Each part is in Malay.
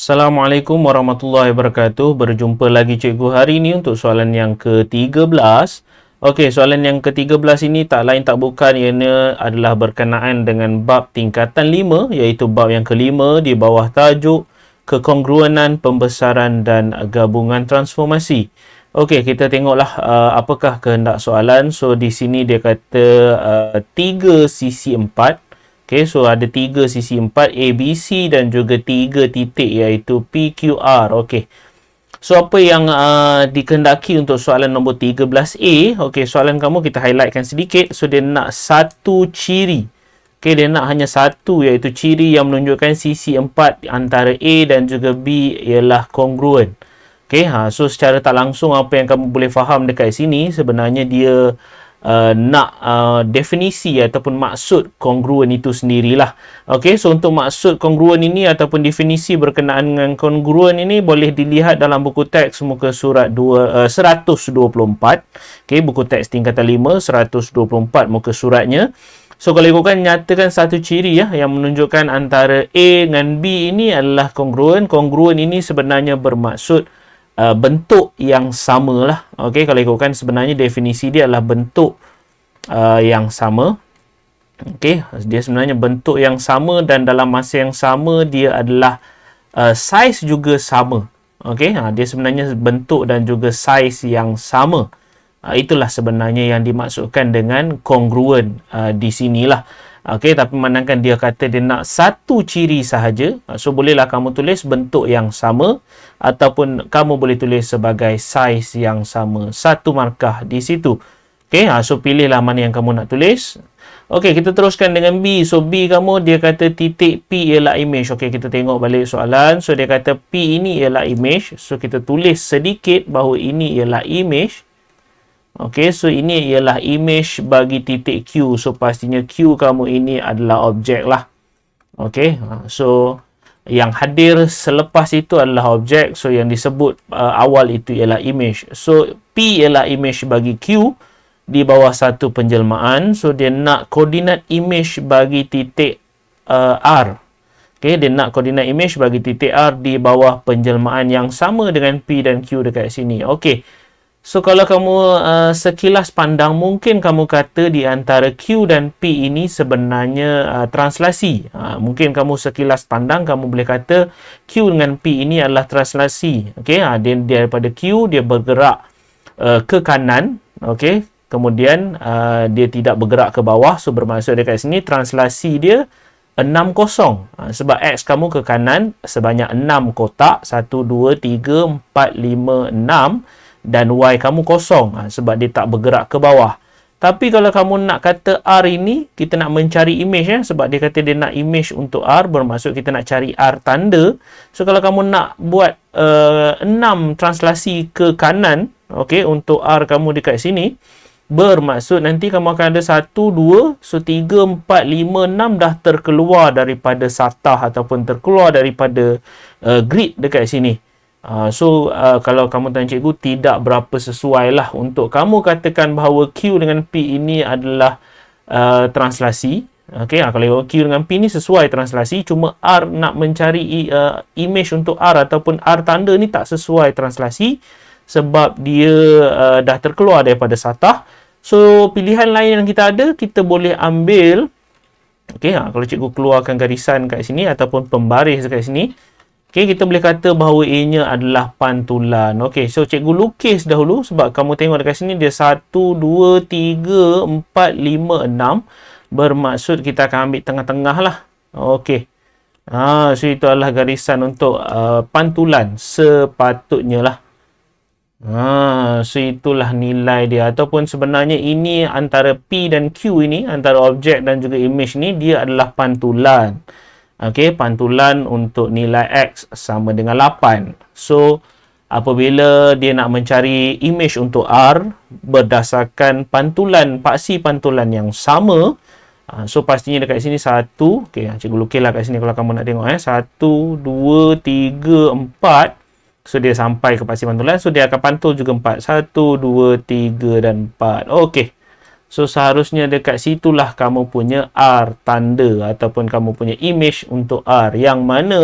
Assalamualaikum warahmatullahi wabarakatuh. Berjumpa lagi cikgu hari ini untuk soalan yang ke-13. Okey, soalan yang ke-13 ini tak lain tak bukan ianya adalah berkenaan dengan bab tingkatan 5, iaitu bab yang kelima di bawah tajuk kekongruenan, pembesaran dan gabungan transformasi. Okey, kita tengoklah apakah kehendak soalan. So di sini dia kata 3 sisi 4. Okay, so ada 3 sisi 4 A, B, C dan juga 3 titik iaitu P, Q, R. Okay. So, apa yang dikehendaki untuk soalan nombor 13A? Okay, soalan kamu kita highlightkan sedikit. So, dia nak satu ciri. Okay, dia nak hanya satu iaitu ciri yang menunjukkan sisi 4 antara A dan juga B ialah kongruen. Okay, so secara tak langsung apa yang kamu boleh faham dekat sini sebenarnya dia nak definisi ataupun maksud kongruen itu sendirilah. Okey, so untuk maksud kongruen ini ataupun definisi berkenaan dengan kongruen ini boleh dilihat dalam buku teks muka surat 124. Okey, buku teks tingkatan 5 124 muka suratnya. So kalau ikutkan nyatakan satu ciri yang menunjukkan antara A dengan B ini adalah kongruen. Kongruen ini sebenarnya bermaksud bentuk yang sama lah. Okey, kalau ikutkan sebenarnya definisi dia adalah bentuk yang sama. Okey, dia sebenarnya bentuk yang sama dan dalam masa yang sama dia adalah saiz juga sama. Okey, dia sebenarnya bentuk dan juga saiz yang sama. Itulah sebenarnya yang dimaksudkan dengan kongruen di sinilah. Okey, tapi memandangkan dia kata dia nak satu ciri sahaja, so bolehlah kamu tulis bentuk yang sama ataupun kamu boleh tulis sebagai saiz yang sama. Satu markah di situ. Okey, so pilihlah mana yang kamu nak tulis. Okey, kita teruskan dengan B. So B kamu dia kata titik P ialah image. Okey, kita tengok balik soalan. So dia kata P ini ialah image. So kita tulis sedikit bahawa ini ialah image. Okey, so ini ialah image bagi titik Q. So, pastinya Q kamu ini adalah objek lah. Okey, so yang hadir selepas itu adalah objek. So, yang disebut awal itu ialah image. So, P ialah image bagi Q di bawah satu penjelmaan. So, dia nak koordinat image bagi titik R. Okey, dia nak koordinat image bagi titik R di bawah penjelmaan yang sama dengan P dan Q dekat sini. Okey. So, kalau kamu sekilas pandang, mungkin kamu kata di antara Q dan P ini sebenarnya translasi. Mungkin kamu sekilas pandang, kamu boleh kata Q dengan P ini adalah translasi. Okey, dia daripada Q, dia bergerak ke kanan. Okey, kemudian dia tidak bergerak ke bawah. So, bermaksud dekat sini translasi dia 6 kosong. Sebab X kamu ke kanan sebanyak 6 kotak. 1, 2, 3, 4, 5, 6. Dan Y kamu kosong sebab dia tak bergerak ke bawah. Tapi kalau kamu nak kata R ini, kita nak mencari image sebab dia kata dia nak image untuk R, bermaksud kita nak cari R tanda. So kalau kamu nak buat 6 translasi ke kanan, okey, untuk R kamu dekat sini, bermaksud nanti kamu akan ada 1, 2, so 3, 4, 5, 6 dah terkeluar daripada satah ataupun terkeluar daripada grid dekat sini. Kalau kamu tanya cikgu, tidak berapa sesuai lah untuk kamu katakan bahawa Q dengan P ini adalah translasi. Okay, kalau Q dengan P ni sesuai translasi, cuma R nak mencari image untuk R ataupun R tanda ni tak sesuai translasi sebab dia dah terkeluar daripada satah. So, pilihan lain yang kita ada, kita boleh ambil, okay, kalau cikgu keluarkan garisan kat sini ataupun pembaris kat sini, okey, kita boleh kata bahawa A-nya adalah pantulan. Okey, so cikgu lukis dahulu sebab kamu tengok dekat sini dia 1, 2, 3, 4, 5, 6. Bermaksud kita akan ambil tengah-tengah lah. Okey. So itu adalah garisan untuk pantulan sepatutnya lah. So itulah nilai dia. Ataupun sebenarnya ini antara P dan Q ini, antara objek dan juga image ni, dia adalah pantulan. Okey, pantulan untuk nilai X sama dengan 8. So, apabila dia nak mencari image untuk R berdasarkan pantulan, paksi pantulan yang sama, so pastinya dekat sini 1, okey, cikgu lukislah kat sini kalau kamu nak tengok 1, 2, 3, 4. So, dia sampai ke paksi pantulan. So, dia akan pantul juga 4. 1, 2, 3 dan 4. Okey. So, seharusnya dekat situlah kamu punya R tanda ataupun kamu punya image untuk R. Yang mana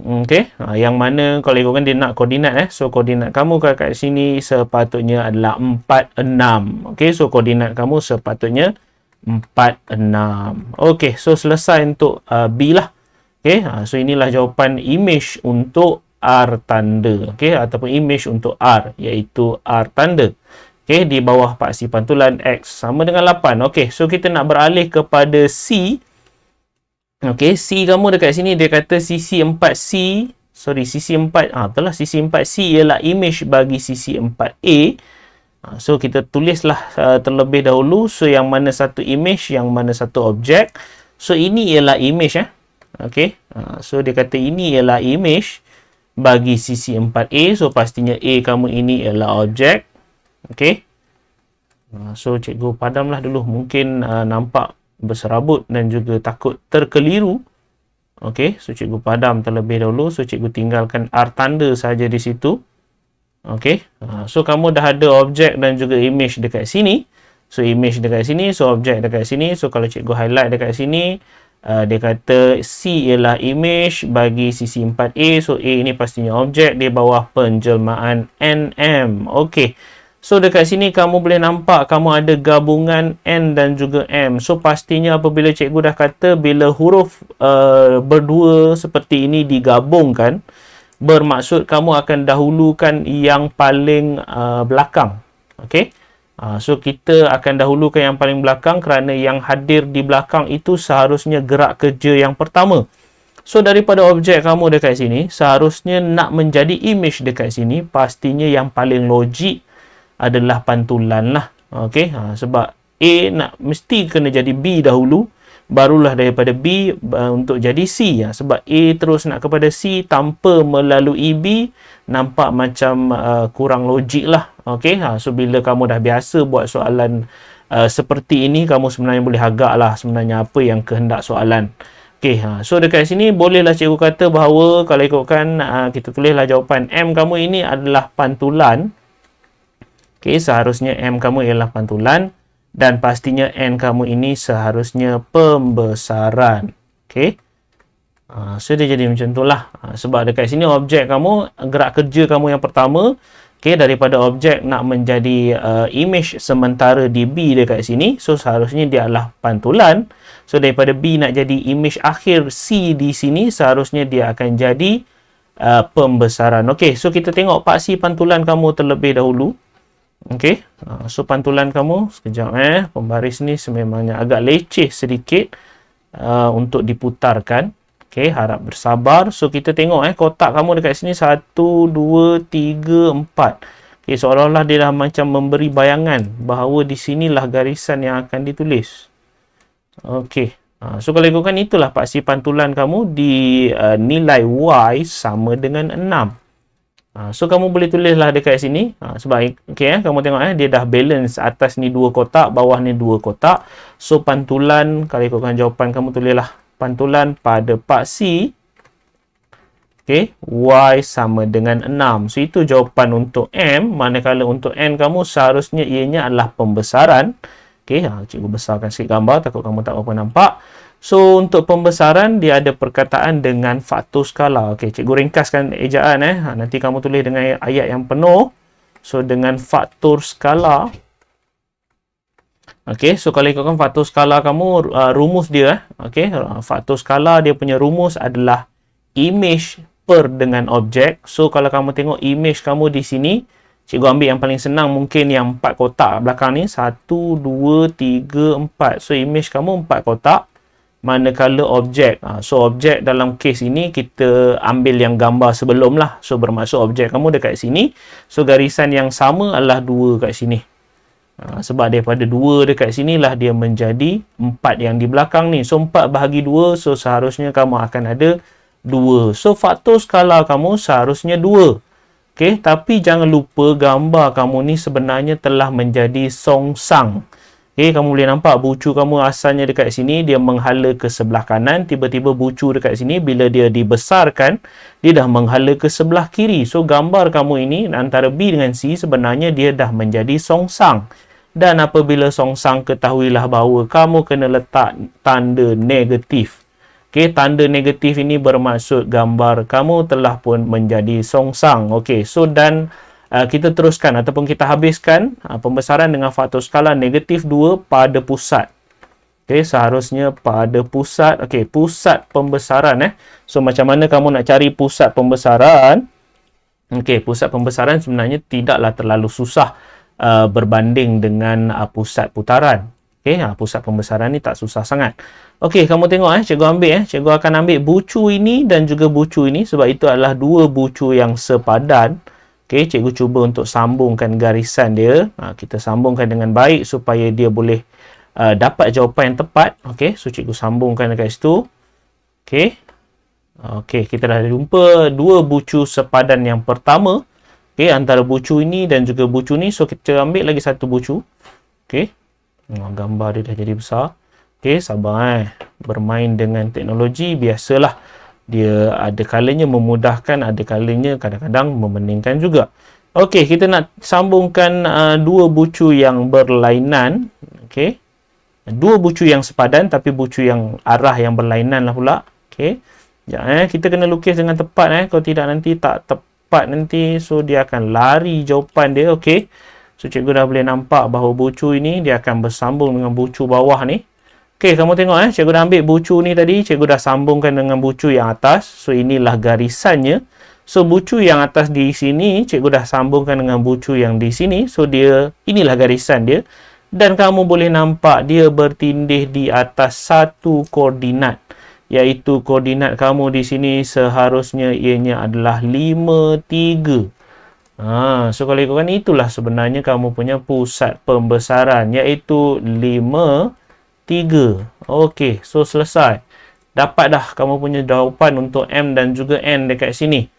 Okey, yang mana kalau ikutkan dia nak koordinat so koordinat kamu kat sini sepatutnya adalah 46. Okey, so koordinat kamu sepatutnya 46. Okey, so selesai untuk B lah. Okey, so inilah jawapan image untuk R tanda, okey, ataupun image untuk R, iaitu R tanda. Okey, di bawah paksi pantulan X sama dengan 8. Okey, so kita nak beralih kepada C. Okey, C kamu dekat sini dia kata sisi 4C, sisi 4, betul lah, sisi 4C ialah image bagi sisi 4A. So kita tulislah terlebih dahulu, so yang mana satu image, yang mana satu objek. So ini ialah image Okey, so dia kata ini ialah image bagi sisi 4A, so pastinya A kamu ini ialah objek. Okey, so cikgu padamlah dulu, mungkin nampak berserabut dan juga takut terkeliru. Okey, so cikgu padam terlebih dahulu. So cikgu tinggalkan R tanda saja di situ. Okey, so kamu dah ada objek dan juga image dekat sini. So image dekat sini, so objek dekat sini. So kalau cikgu highlight dekat sini, dia kata C ialah image bagi sisi 4A. So A ini pastinya objek di bawah penjelmaan NM. Okey, so dekat sini kamu boleh nampak kamu ada gabungan N dan juga M. So pastinya apabila cikgu dah kata bila huruf berdua seperti ini digabungkan, bermaksud kamu akan dahulukan yang paling belakang. Okey, so kita akan dahulukan yang paling belakang kerana yang hadir di belakang itu seharusnya gerak kerja yang pertama. So daripada objek kamu dekat sini, seharusnya nak menjadi image dekat sini, pastinya yang paling logik adalah pantulan lah. Okey, sebab A nak mesti kena jadi B dahulu, barulah daripada B untuk jadi C. Sebab A terus nak kepada C tanpa melalui B, nampak macam kurang logik lah. Okey, so bila kamu dah biasa buat soalan seperti ini, kamu sebenarnya boleh agak lah sebenarnya apa yang kehendak soalan. Okey, so dekat sini bolehlah cikgu kata bahawa kalau ikutkan kita tulislah jawapan M kamu ini adalah pantulan. Okey, seharusnya M kamu ialah pantulan dan pastinya N kamu ini seharusnya pembesaran. Okey, so dia jadi macam itulah. Sebab dekat sini objek kamu, gerak kerja kamu yang pertama, okey, daripada objek nak menjadi image sementara di B dekat sini, so seharusnya dia adalah pantulan. So daripada B nak jadi image akhir C di sini, seharusnya dia akan jadi pembesaran. Okey, so kita tengok paksi pantulan kamu terlebih dahulu. Okey, so pantulan kamu, sekejap pembaris ni sememangnya agak leceh sedikit untuk diputarkan. Okey, harap bersabar. So kita tengok kotak kamu dekat sini 1, 2, 3, 4. Okey, seolah-olah dia dah macam memberi bayangan bahawa di sinilah garisan yang akan ditulis. Okey, so kalau ikutkan itulah paksi pantulan kamu di nilai Y sama dengan 6. So kamu boleh tulislah dekat sini sebab kamu tengok dia dah balance, atas ni 2 kotak, bawah ni 2 kotak. So pantulan, kalau ikutkan jawapan kamu tulislah pantulan pada paksi Y sama dengan 6. So itu jawapan untuk M. Manakala untuk N kamu seharusnya ianya adalah pembesaran. Cikgu besarkan sikit gambar takut kamu tak apa nampak. So untuk pembesaran dia ada perkataan dengan faktor skala. Cikgu ringkaskan ejaan nanti kamu tulis dengan ayat yang penuh. So dengan faktor skala. So kalau ikutkan faktor skala kamu, rumus dia faktor skala dia punya rumus adalah image per dengan objek. So kalau kamu tengok image kamu di sini, cikgu ambil yang paling senang, mungkin yang 4 kotak belakang ni, 1, 2, 3, 4. So image kamu 4 kotak. Manakala objek, so objek dalam kes ini kita ambil yang gambar sebelum lah. So bermaksud objek kamu dekat sini, so garisan yang sama adalah 2 kat sini. Sebab daripada 2 dekat sinilah dia menjadi 4 yang di belakang ni. So 4 bahagi 2, so seharusnya kamu akan ada 2. So faktor skala kamu seharusnya 2. Tapi jangan lupa gambar kamu ni sebenarnya telah menjadi songsang. Kamu boleh nampak bucu kamu asalnya dekat sini, dia menghala ke sebelah kanan. Tiba-tiba bucu dekat sini, bila dia dibesarkan, dia dah menghala ke sebelah kiri. So, gambar kamu ini antara B dengan C sebenarnya dia dah menjadi songsang. Dan apabila songsang, ketahuilah bahawa kamu kena letak tanda negatif. Okey, tanda negatif ini bermaksud gambar kamu telah pun menjadi songsang. Okey, so dan kita teruskan ataupun kita habiskan pembesaran dengan faktor skala negatif 2 pada pusat. Okey, seharusnya pada pusat. Okey, pusat pembesaran So macam mana kamu nak cari pusat pembesaran? Okey, pusat pembesaran sebenarnya tidaklah terlalu susah berbanding dengan pusat putaran. Okey, pusat pembesaran ni tak susah sangat. Okey, kamu tengok cikgu ambil cikgu akan ambil bucu ini dan juga bucu ini sebab itu adalah dua bucu yang sepadan. Okey, cikgu cuba untuk sambungkan garisan dia. Kita sambungkan dengan baik supaya dia boleh dapat jawapan yang tepat. Okey, so cikgu sambungkan dekat situ. Okey. Okey, kita dah jumpa dua bucu sepadan yang pertama. Okey, antara bucu ini dan juga bucu ni. So kita ambil lagi satu bucu. Okey. Gambar dia dah jadi besar. Okey, sabar bermain dengan teknologi biasalah. Dia ada kalanya memudahkan, ada kalanya kadang-kadang memeningkan juga. Okey, kita nak sambungkan dua bucu yang berlainan. Okey. Dua bucu yang sepadan tapi bucu yang arah yang berlainan lah pula. Okey. Ya, kita kena lukis dengan tepat kalau tidak nanti tak tepat nanti, so dia akan lari jawapan dia. Okey. So cikgu dah boleh nampak bahawa bucu ini dia akan bersambung dengan bucu bawah ni. Okey, kamu tengok cikgu dah ambil bucu ni tadi, cikgu dah sambungkan dengan bucu yang atas. So inilah garisannya. So bucu yang atas di sini cikgu dah sambungkan dengan bucu yang di sini. So dia inilah garisan dia. Dan kamu boleh nampak dia bertindih di atas satu koordinat, iaitu koordinat kamu di sini seharusnya ianya adalah 5, 3. So kalau ikutkan itulah sebenarnya kamu punya pusat pembesaran, iaitu 5, 3. Okey, so selesai. Dapat dah kamu punya jawapan untuk M dan juga N dekat sini.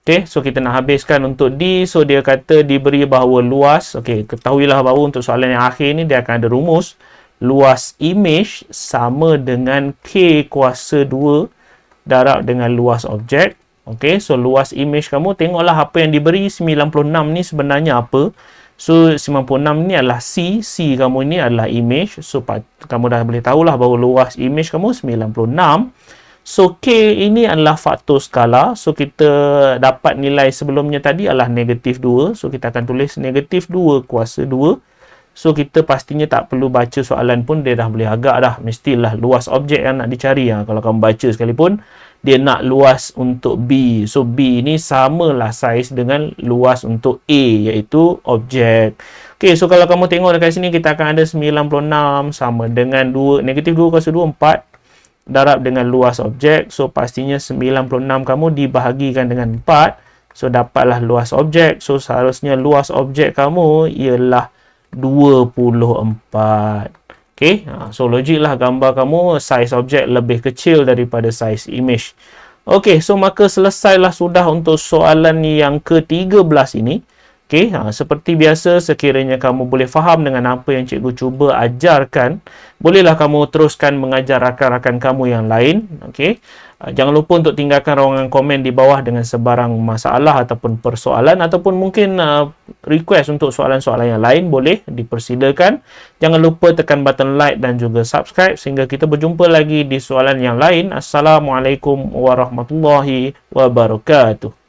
Okey, so kita nak habiskan untuk D. So dia kata diberi bahawa luas. Okey, ketahuilah bahawa untuk soalan yang akhir ni dia akan ada rumus. Luas image sama dengan K kuasa 2 darab dengan luas objek. Okey, so luas image kamu tengoklah apa yang diberi 96 ni sebenarnya apa. So 96 ni adalah C. C kamu ni adalah image. So kamu dah boleh tahulah bahawa luas image kamu 96. So K ini adalah faktor skala. So kita dapat nilai sebelumnya tadi adalah negatif 2. So kita akan tulis negatif 2 kuasa 2. So kita pastinya tak perlu baca soalan pun dia dah boleh agak dah. Mestilah luas objek yang nak dicari. Kalau kamu baca sekalipun dia nak luas untuk B. So B ini samalah saiz dengan luas untuk A, iaitu objek. Okey, so kalau kamu tengok dekat sini kita akan ada 96 sama dengan 2 negatif 2 kuasa 2 4 darab dengan luas objek. So pastinya 96 kamu dibahagikan dengan 4. So dapatlah luas objek. So seharusnya luas objek kamu ialah 24. Okey, so logiklah gambar kamu saiz objek lebih kecil daripada saiz image. Okey, so maka selesailah sudah untuk soalan yang ke-13 ini. Okey, seperti biasa sekiranya kamu boleh faham dengan apa yang cikgu cuba ajarkan, bolehlah kamu teruskan mengajar rakan-rakan kamu yang lain. Okey. Jangan lupa untuk tinggalkan ruangan komen di bawah dengan sebarang masalah ataupun persoalan ataupun mungkin request untuk soalan-soalan yang lain, boleh dipersilakan. Jangan lupa tekan button like dan juga subscribe sehingga kita berjumpa lagi di soalan yang lain. Assalamualaikum warahmatullahi wabarakatuh.